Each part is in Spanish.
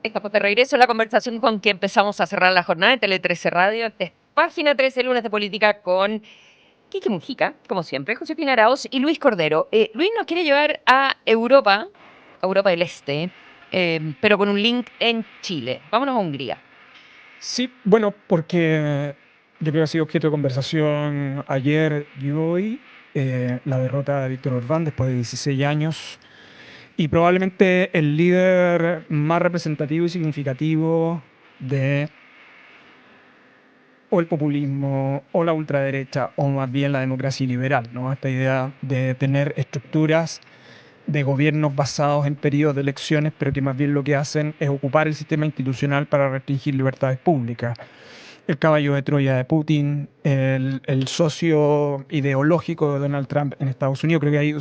Estamos de regreso en la conversación con que empezamos a cerrar la jornada de Tele 13 Radio. Esta es Página 13, lunes de política con Kiki Mujica, como siempre, Josefina Arauz y Luis Cordero. Luis nos quiere llevar a Europa, Europa del Este, pero con un link en Chile. Vámonos a Hungría. Sí, bueno, porque yo creo que ha sido objeto de conversación ayer y hoy la derrota de Víctor Orbán después de 16 años y probablemente el líder más representativo y significativo de o el populismo o la ultraderecha o más bien la democracia liberal, ¿no? Esta idea de tener estructuras de gobiernos basados en periodos de elecciones, pero que más bien lo que hacen es ocupar el sistema institucional para restringir libertades públicas. El caballo de Troya de Putin, el socio ideológico de Donald Trump en Estados Unidos. Creo que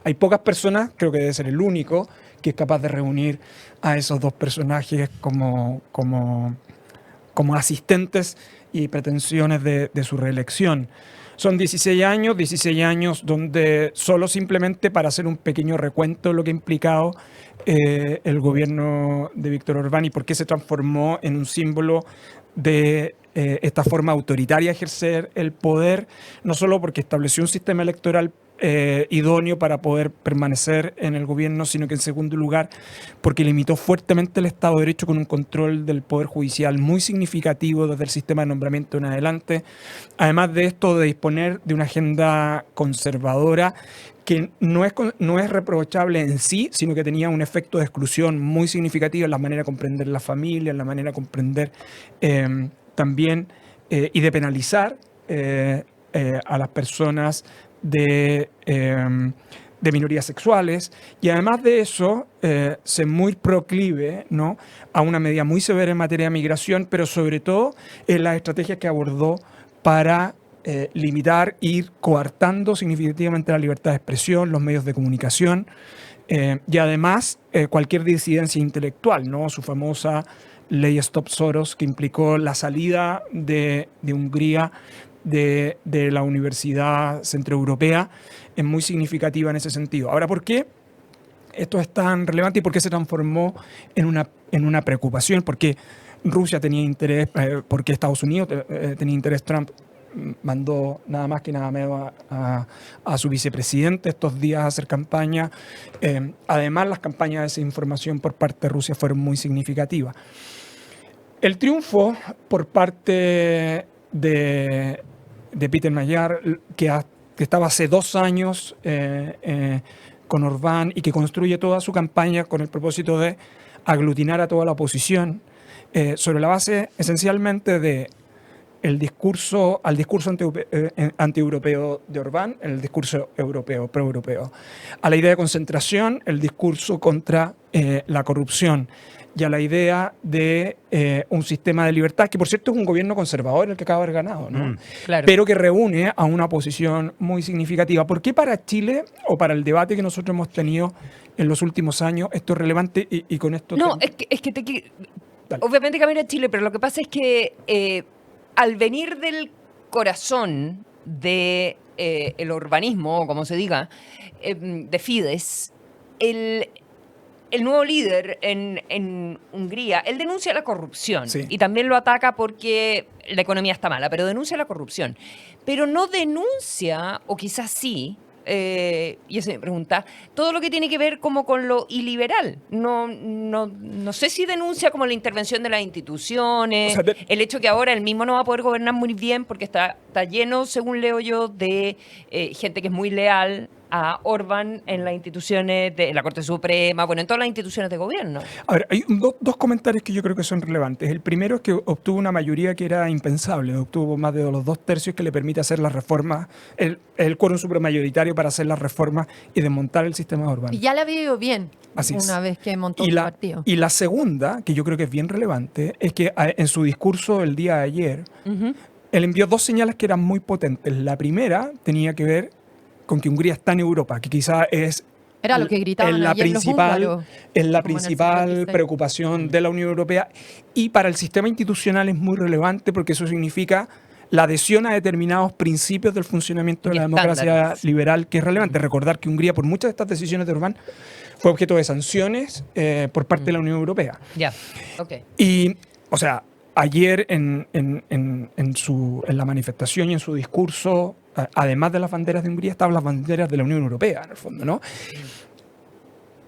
hay pocas personas, creo que debe ser el único, que es capaz de reunir a esos dos personajes como asistentes y pretensiones de su reelección. Son 16 años donde solo simplemente para hacer un pequeño recuento de lo que ha implicado el gobierno de Víctor Orbán y por qué se transformó en un símbolo de esta forma autoritaria de ejercer el poder, no solo porque estableció un sistema electoral idóneo para poder permanecer en el gobierno, sino que en segundo lugar porque limitó fuertemente el Estado de Derecho con un control del Poder Judicial muy significativo desde el sistema de nombramiento en adelante. Además de esto, de disponer de una agenda conservadora que no es reprochable en sí, sino que tenía un efecto de exclusión muy significativo en la manera de comprender la familia, en la manera de comprender también y de penalizar a las personas de minorías sexuales, y además de eso se muy proclive, ¿no?, a una medida muy severa en materia de migración, pero sobre todo en las estrategias que abordó para limitar, ir coartando significativamente la libertad de expresión, los medios de comunicación y además cualquier disidencia intelectual, ¿no? Su famosa ley Stop Soros, que implicó la salida de Hungría de la Universidad Centroeuropea, es muy significativa en ese sentido. Ahora, ¿por qué esto es tan relevante y por qué se transformó en una preocupación? Porque Rusia tenía interés, porque Estados Unidos tenía interés. Trump mandó nada más que nada menos a su vicepresidente estos días a hacer campaña. Además, las campañas de desinformación por parte de Rusia fueron muy significativas. El triunfo por parte de Peter Magyar, que estaba hace 2 años con Orbán y que construye toda su campaña con el propósito de aglutinar a toda la oposición sobre la base esencialmente de al discurso antieuropeo de Orbán, el discurso europeo, pro-europeo, a la idea de concentración, el discurso contra la corrupción, y a la idea de un sistema de libertad, que por cierto es un gobierno conservador el que acaba de haber ganado, ¿no? Claro. Pero que reúne a una oposición muy significativa. ¿Por qué para Chile, o para el debate que nosotros hemos tenido en los últimos años, esto es relevante y con esto... No, obviamente cambiar a Chile, pero lo que pasa es que al venir del corazón de el urbanismo, o como se diga, de Fidesz, el nuevo líder en Hungría, él denuncia la corrupción, sí, y también lo ataca porque la economía está mala, pero denuncia la corrupción. Pero no denuncia, o quizás sí, y eso me pregunta, todo lo que tiene que ver como con lo iliberal. No sé si denuncia como la intervención de las instituciones, o sea, el hecho que ahora él mismo no va a poder gobernar muy bien porque está lleno, según leo yo, de gente que es muy leal a Orbán en las instituciones, en la Corte Suprema, bueno, en todas las instituciones de gobierno. A ver, hay dos comentarios que yo creo que son relevantes. El primero es que obtuvo una mayoría que era impensable, obtuvo más de los 2/3 que le permite hacer las reformas, el quórum supramayoritario para hacer las reformas y desmontar el sistema de Orbán. Y ya le había ido bien una vez que montó su partido. Y la segunda, que yo creo que es bien relevante, es que en su discurso el día de ayer, él envió 2 señales que eran muy potentes. La primera tenía que ver con que Hungría está en Europa, que quizá era lo que gritaban ayer los húngaros, es la principal preocupación de la Unión Europea, y para el sistema institucional es muy relevante porque eso significa la adhesión a determinados principios del funcionamiento de la democracia liberal, que es relevante. Recordar que Hungría, por muchas de estas decisiones de Orbán, fue objeto de sanciones por parte de la Unión Europea. Ya, ok. Y, o sea, ayer en la manifestación y en su discurso, además de las banderas de Hungría, estaban las banderas de la Unión Europea, en el fondo, ¿no?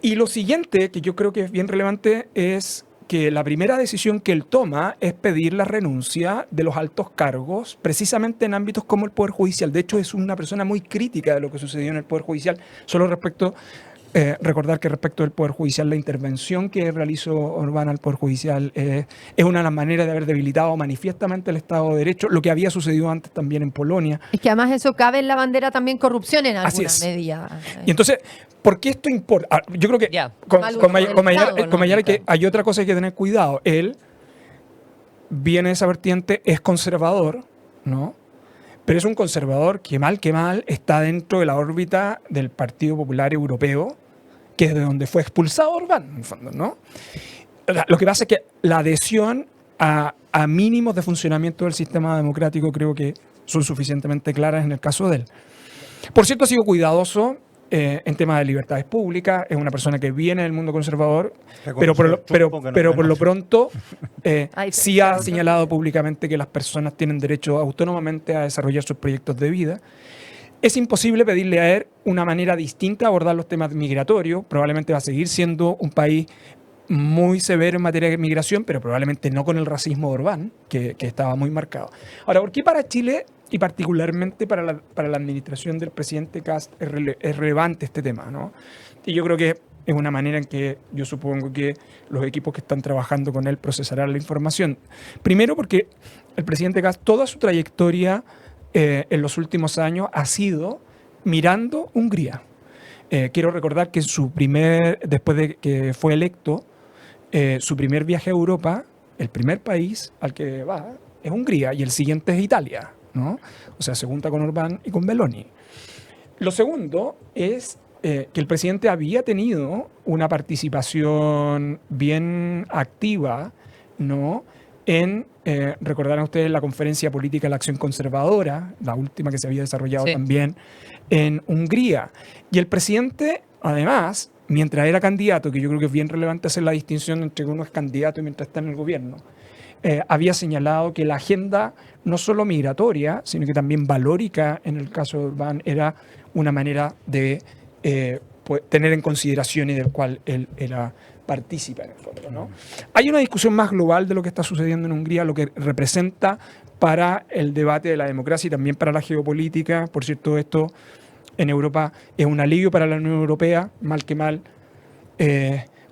Y lo siguiente, que yo creo que es bien relevante, es que la primera decisión que él toma es pedir la renuncia de los altos cargos, precisamente en ámbitos como el Poder Judicial. De hecho, es una persona muy crítica de lo que sucedió en el Poder Judicial, solo recordar que respecto del Poder Judicial, la intervención que realizó Orbán al Poder Judicial es una de las maneras de haber debilitado manifiestamente el Estado de Derecho, lo que había sucedido antes también en Polonia. Es que además eso cabe en la bandera también corrupción en alguna medida. Y entonces, ¿por qué esto importa? Yo creo que con Mayar que hay otra cosa que hay que tener cuidado. Él viene de esa vertiente, es conservador, ¿no? Pero es un conservador que mal está dentro de la órbita del Partido Popular Europeo, que es de donde fue expulsado Orbán, en el fondo, ¿no? Lo que pasa es que la adhesión a mínimos de funcionamiento del sistema democrático creo que son suficientemente claras en el caso de él. Por cierto, ha sido cuidadoso en temas de libertades públicas, es una persona que viene del mundo conservador, pero por lo pronto sí ha señalado públicamente que las personas tienen derecho autónomamente a desarrollar sus proyectos de vida. Es imposible pedirle a él una manera distinta de abordar los temas migratorios. Probablemente va a seguir siendo un país muy severo en materia de migración, pero probablemente no con el racismo de Orbán, que estaba muy marcado. Ahora, ¿por qué para Chile y particularmente para la administración del presidente Kast es relevante este tema, ¿no? Y yo creo que es una manera en que yo supongo que los equipos que están trabajando con él procesarán la información. Primero porque el presidente Kast, toda su trayectoria en los últimos años ha sido mirando Hungría. Quiero recordar que después de que fue electo, su primer viaje a Europa, el primer país al que va es Hungría y el siguiente es Italia, ¿no? O sea, se junta con Orbán y con Meloni. Lo segundo es que el presidente había tenido una participación bien activa, ¿no? Recordarán ustedes la conferencia política de la Acción Conservadora, la última que se había desarrollado también en Hungría. Y el presidente, además, mientras era candidato, que yo creo que es bien relevante hacer la distinción entre que uno es candidato y mientras está en el gobierno, había señalado que la agenda no solo migratoria, sino que también valórica, en el caso de Orbán, era una manera de tener en consideración y del cual él era participa en el fondo, ¿no? Hay una discusión más global de lo que está sucediendo en Hungría, lo que representa para el debate de la democracia y también para la geopolítica. Por cierto, esto en Europa es un alivio para la Unión Europea, mal que mal.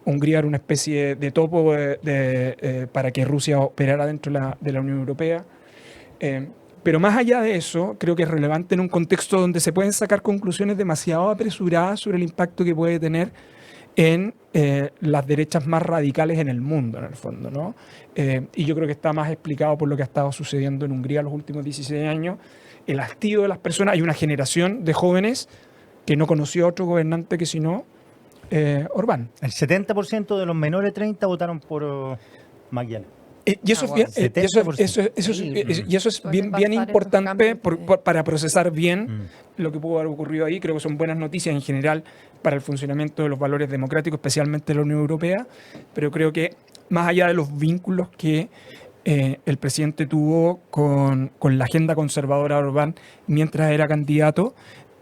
Hungría era una especie de topo para que Rusia operara dentro de la Unión Europea. Pero más allá de eso, creo que es relevante en un contexto donde se pueden sacar conclusiones demasiado apresuradas sobre el impacto que puede tener en las derechas más radicales en el mundo, en el fondo, ¿no? Y yo creo que está más explicado por lo que ha estado sucediendo en Hungría los últimos 16 años. El hastío de las personas. Hay una generación de jóvenes que no conoció a otro gobernante que sino Orbán. El 70% de los menores de 30 votaron por Magyar. Y eso es bien importante para procesar bien lo que pudo haber ocurrido ahí. Creo que son buenas noticias en general para el funcionamiento de los valores democráticos, especialmente de la Unión Europea. Pero creo que más allá de los vínculos que el presidente tuvo con la agenda conservadora de Orbán mientras era candidato,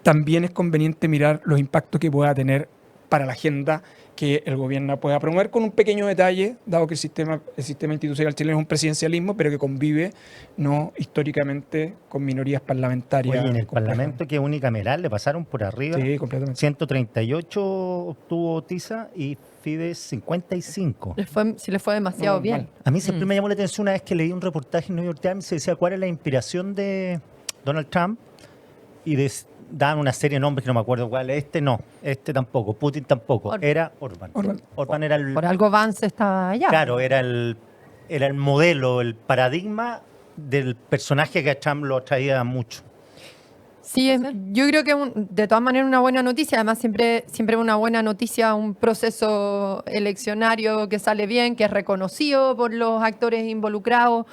también es conveniente mirar los impactos que pueda tener para la agenda que el gobierno pueda promover, con un pequeño detalle, dado que el sistema institucional chileno es un presidencialismo, pero que convive no históricamente con minorías parlamentarias. Oye, en el Parlamento, que es unicameral, le pasaron por arriba. Sí, completamente. 138 obtuvo Tiza y Fidesz 55. Se le fue demasiado bien. A mí siempre me llamó la atención una vez que leí un reportaje en New York Times y se decía cuál es la inspiración de Donald Trump y daban una serie de nombres que no me acuerdo cuál. Este tampoco, Putin tampoco, era Orbán. Orbán era por algo Vance estaba allá. Claro, era el modelo, el paradigma del personaje que a Trump lo atraía mucho. Sí, yo creo que de todas maneras una buena noticia, además siempre una buena noticia, un proceso eleccionario que sale bien, que es reconocido por los actores involucrados,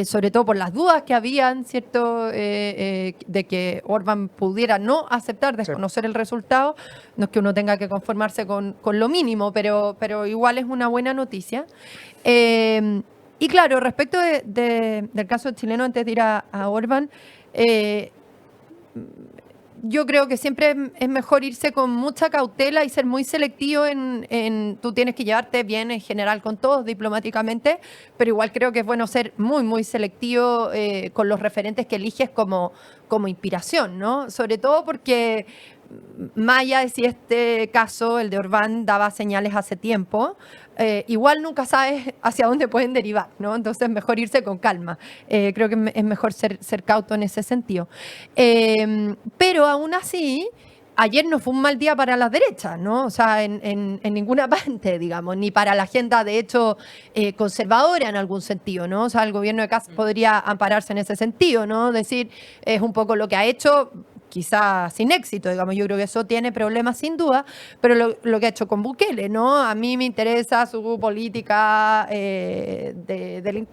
sobre todo por las dudas que habían, ¿cierto? De que Orbán pudiera no aceptar, desconocer el resultado, no es que uno tenga que conformarse con lo mínimo, pero igual es una buena noticia. Y claro, respecto del caso chileno, antes de ir a Orbán, yo creo que siempre es mejor irse con mucha cautela y ser muy selectivo tú tienes que llevarte bien en general con todos diplomáticamente, pero igual creo que es bueno ser muy, muy selectivo con los referentes que eliges como inspiración, ¿no? Sobre todo porque más allá de si este caso, el de Orbán, daba señales hace tiempo, igual nunca sabes hacia dónde pueden derivar, ¿no? Entonces mejor irse con calma. Creo que es mejor ser cauto en ese sentido. Pero aún así, ayer no fue un mal día para las derechas, ¿no? O sea, en ninguna parte, digamos, ni para la agenda, de hecho, conservadora en algún sentido, ¿no? O sea, el gobierno de Kast podría ampararse en ese sentido, ¿no? Decir, es un poco lo que ha hecho, quizás sin éxito, digamos, yo creo que eso tiene problemas sin duda, pero lo que ha hecho con Bukele, ¿no? A mí me interesa su política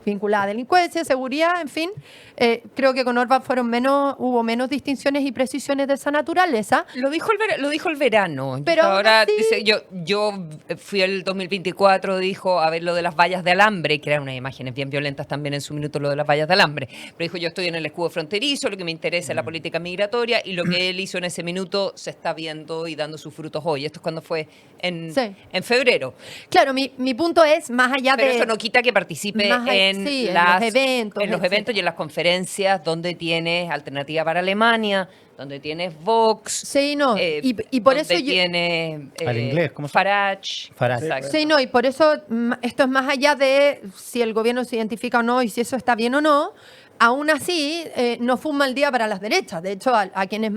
vinculada a delincuencia, seguridad, en fin. Creo que con Orbán hubo menos distinciones y precisiones de esa naturaleza. Lo dijo el verano. Pero ahora así, dice, yo fui el 2024, dijo, a ver lo de las vallas de alambre, que eran unas imágenes bien violentas también en su minuto, lo de las vallas de alambre. Pero dijo, yo estoy en el escudo fronterizo, lo que me interesa es la política migratoria, y lo que él hizo en ese minuto se está viendo y dando sus frutos hoy. Esto es cuando fue en febrero. Claro, mi punto es, más allá Pero de... eso no quita que participe en los eventos y en las conferencias donde tienes Alternativa para Alemania, donde tienes Vox. Sí, no. Y por eso tiene al inglés, ¿cómo se llama? Farage. Sí, no, y por eso esto es más allá de si el gobierno se identifica o no y si eso está bien o no. Aún así, no fue un mal día para las derechas. De hecho, a quienes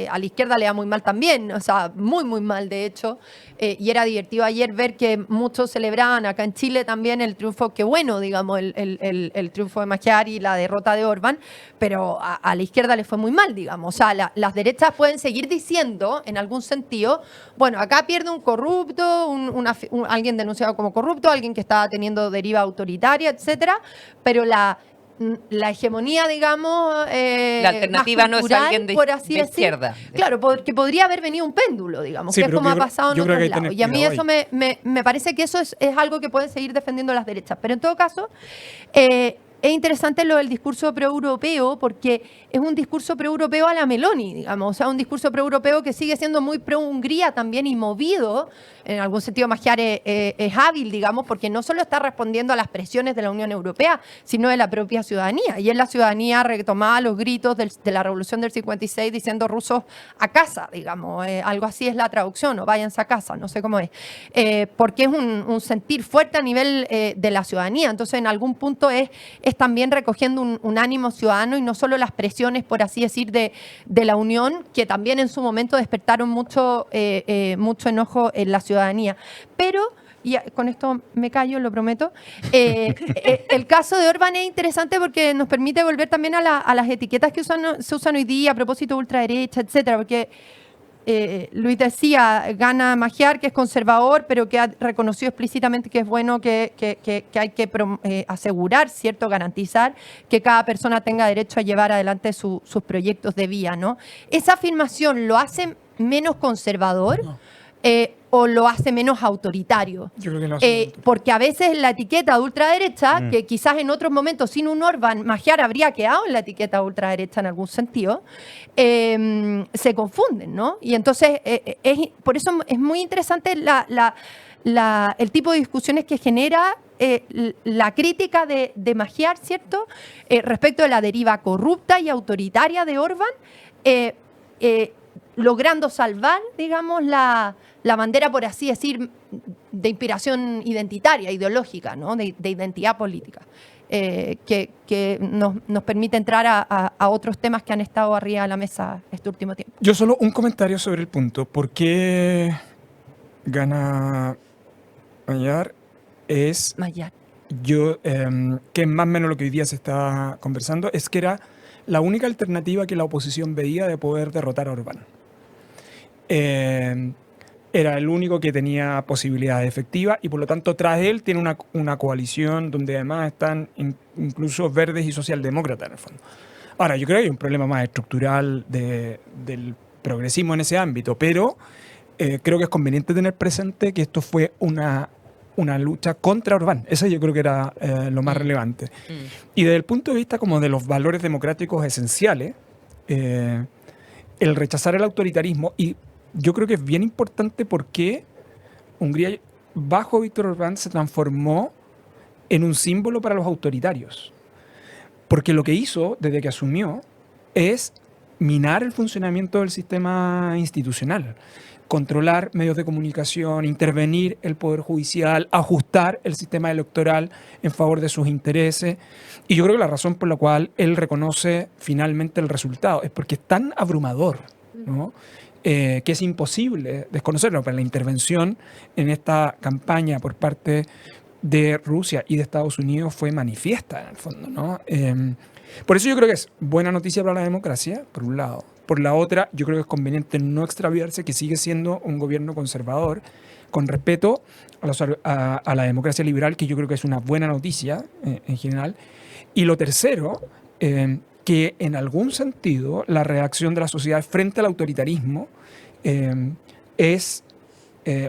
a la izquierda le da muy mal también. O sea, muy, muy mal, de hecho. Y era divertido ayer ver que muchos celebraban acá en Chile también el triunfo, que bueno, digamos, el triunfo de Magyar y la derrota de Orbán, pero a la izquierda le fue muy mal, digamos. O sea, las derechas pueden seguir diciendo, en algún sentido, bueno, acá pierde un corrupto, alguien denunciado como corrupto, alguien que estaba teniendo deriva autoritaria, etcétera, pero la hegemonía, digamos, la alternativa no es alguien de izquierda. Claro, porque podría haber venido un péndulo, digamos, sí, que es como ha pasado en otros lados. Y a mí eso me parece que eso es algo que pueden seguir defendiendo las derechas. Pero en todo caso, es interesante lo del discurso pro-europeo, porque es un discurso pro-europeo a la Meloni, digamos, o sea, un discurso pro-europeo que sigue siendo muy pro-Hungría también y movido, en algún sentido Magyar es hábil, digamos, porque no solo está respondiendo a las presiones de la Unión Europea, sino de la propia ciudadanía, y es la ciudadanía retomada los gritos de la Revolución del 56 diciendo rusos a casa, digamos, algo así es la traducción, o váyanse a casa, no sé cómo es, porque es un sentir fuerte a nivel de la ciudadanía, entonces en algún punto es también recogiendo un ánimo ciudadano y no solo las presiones, por así decir, de la Unión, que también en su momento despertaron mucho enojo en la ciudadanía. Pero, y con esto me callo, lo prometo, el caso de Orbán es interesante porque nos permite volver también a las etiquetas que se usan hoy día a propósito de ultraderecha, etcétera, porque Luis decía, gana Magyar, que es conservador, pero que ha reconocido explícitamente que es bueno que hay que asegurar, ¿cierto? Garantizar que cada persona tenga derecho a llevar adelante sus proyectos de vía, ¿no? ¿Esa afirmación lo hace menos conservador? No. ¿O lo hace menos autoritario? Yo creo que lo hace porque a veces la etiqueta de ultraderecha, que quizás en otros momentos sin un Orbán, Magyar habría quedado en la etiqueta de ultraderecha en algún sentido, se confunden, ¿no? Y entonces, por eso es muy interesante el tipo de discusiones que genera la crítica de Magyar, ¿cierto? Respecto de la deriva corrupta y autoritaria de Orbán, logrando salvar, digamos, la bandera, por así decir, de inspiración identitaria, ideológica, ¿no? de identidad política, que nos permite entrar a otros temas que han estado arriba de la mesa este último tiempo. Yo solo un comentario sobre el punto. ¿Por qué gana Magyar? Magyar. Que es más o menos lo que hoy día se está conversando, es que era la única alternativa que la oposición veía de poder derrotar a Orbán. Era el único que tenía posibilidades efectivas y por lo tanto tras él tiene una coalición donde además están incluso verdes y socialdemócratas en el fondo. Ahora, yo creo que hay un problema más estructural del progresismo en ese ámbito, pero creo que es conveniente tener presente que esto fue una lucha contra Orbán. Eso yo creo que era lo más relevante. Y desde el punto de vista como de los valores democráticos esenciales, el rechazar el autoritarismo, y yo creo que es bien importante porque Hungría, bajo Víctor Orbán, se transformó en un símbolo para los autoritarios. Porque lo que hizo desde que asumió es minar el funcionamiento del sistema institucional, controlar medios de comunicación, intervenir el poder judicial, ajustar el sistema electoral en favor de sus intereses. Y yo creo que la razón por la cual él reconoce finalmente el resultado es porque es tan abrumador, ¿no? Que es imposible desconocerlo. Pero la intervención en esta campaña por parte de Rusia y de Estados Unidos fue manifiesta en el fondo, ¿no? Por eso yo creo que es buena noticia para la democracia, por un lado. Por la otra, yo creo que es conveniente no extraviarse que sigue siendo un gobierno conservador, con respeto a la democracia liberal, que yo creo que es una buena noticia en general. Y lo tercero, que en algún sentido la reacción de la sociedad frente al autoritarismo es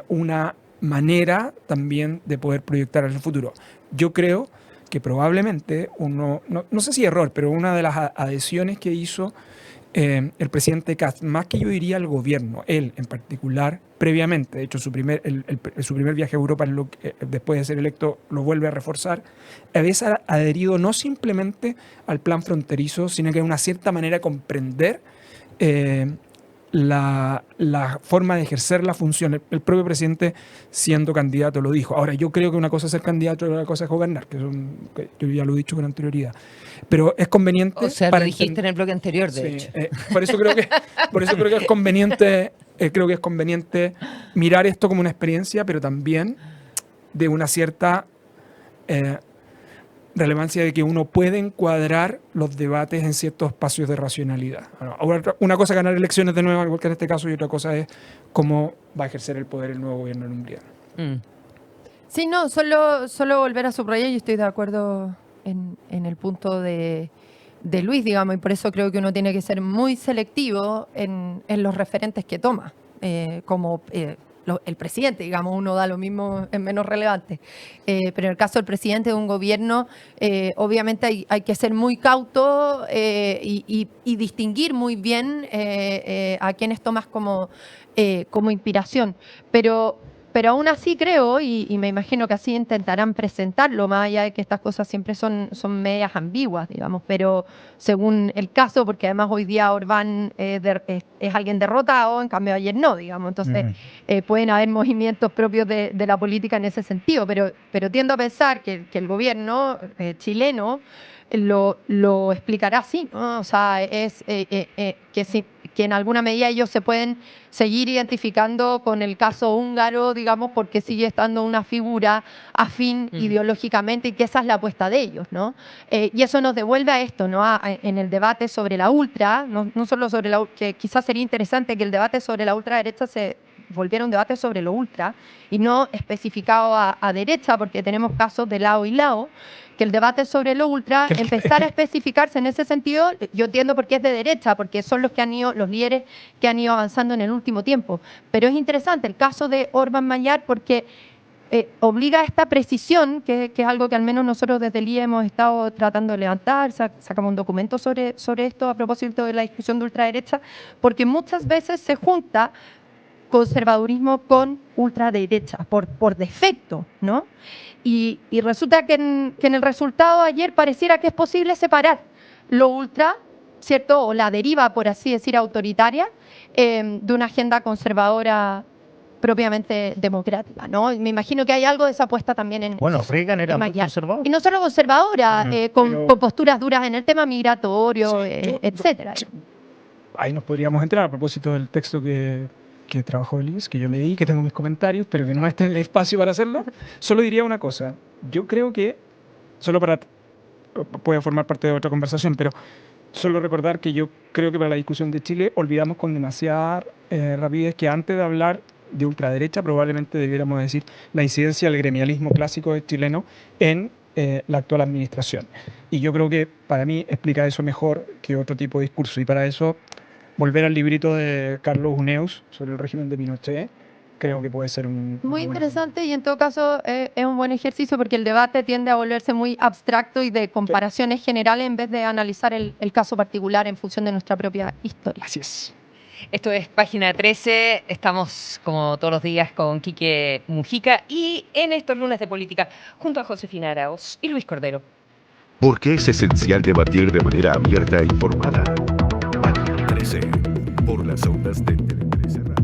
una manera también de poder proyectar el futuro. Yo creo que probablemente no sé si error, pero una de las adhesiones que hizo el presidente Kast, más que yo diría el gobierno, él en particular, previamente, de hecho su primer viaje a Europa, después de ser electo, lo vuelve a reforzar, había adherido no simplemente al plan fronterizo, sino que de una cierta manera comprender la forma de ejercer la función. El propio presidente, siendo candidato, lo dijo. Ahora, yo creo que una cosa es ser candidato y otra cosa es gobernar, que yo ya lo he dicho con anterioridad. Pero es conveniente... O sea, lo dijiste en el bloque anterior, de hecho. Por eso creo que es conveniente, mirar esto como una experiencia, pero también de una cierta relevancia de que uno puede encuadrar los debates en ciertos espacios de racionalidad. Ahora, una cosa es ganar elecciones de nuevo, igual que en este caso, y otra cosa es cómo va a ejercer el poder el nuevo gobierno en Hungría. Sí, no, solo volver a subrayar, yo estoy de acuerdo en el punto de Luis, digamos, y por eso creo que uno tiene que ser muy selectivo en los referentes que toma, como el presidente, digamos, uno da lo mismo, es menos relevante. Pero en el caso del presidente de un gobierno, obviamente hay que ser muy cauto y distinguir muy bien a quienes tomas como inspiración. Pero aún así creo, y me imagino que así intentarán presentarlo, más allá de que estas cosas siempre son medias ambiguas, digamos, pero según el caso, porque además hoy día Orbán es alguien derrotado, en cambio ayer no, digamos, entonces pueden haber movimientos propios de la política en ese sentido, pero tiendo a pensar que el gobierno chileno lo explicará así, ¿no? O sea, es que en alguna medida ellos se pueden seguir identificando con el caso húngaro, digamos, porque sigue estando una figura afín ideológicamente y que esa es la apuesta de ellos, ¿no? Y eso nos devuelve a esto, ¿no? En el debate sobre la ultra, no solo sobre que quizás sería interesante que el debate sobre la ultraderecha se volviera un debate sobre lo ultra y no especificado a derecha, porque tenemos casos de lado y lado, que el debate sobre lo ultra empezar a especificarse en ese sentido, yo entiendo por qué es de derecha, porque son los líderes que han ido avanzando en el último tiempo. Pero es interesante el caso de Orbán Mayar porque obliga a esta precisión, que es algo que al menos nosotros desde el IE hemos estado tratando de levantar, sacamos un documento sobre esto a propósito de la discusión de ultraderecha, porque muchas veces se junta conservadurismo con ultraderecha, por defecto, ¿no? Y resulta que en el resultado ayer pareciera que es posible separar lo ultra, ¿cierto? O la deriva, por así decir, autoritaria, de una agenda conservadora propiamente democrática, ¿no? Me imagino que hay algo de esa apuesta también en... Bueno, Reagan era muy conservador. Y no solo conservadora, con posturas duras en el tema migratorio, etcétera. Ahí nos podríamos entrar a propósito del texto que trabajó Liz, que yo leí, que tengo mis comentarios, pero que no está en el espacio para hacerlo. Solo diría una cosa. Yo creo que, puede formar parte de otra conversación, pero Solo recordar que yo creo que para la discusión de Chile olvidamos con demasiada rapidez que antes de hablar de ultraderecha probablemente debiéramos decir la incidencia del gremialismo clásico chileno en la actual administración. Y yo creo que para mí explica eso mejor que otro tipo de discurso. Y para eso, volver al librito de Carlos Huneeus sobre el régimen de Pinochet, creo que puede ser muy interesante y en todo caso es un buen ejercicio porque el debate tiende a volverse muy abstracto y de comparaciones generales en vez de analizar el caso particular en función de nuestra propia historia. Así es. Esto es Página 13, estamos como todos los días con Quique Mujica y en estos lunes de política junto a Josefina Arauz y Luis Cordero. Porque es esencial debatir de manera abierta e informada. Página 13, por las ondas de Tele 13 Radio.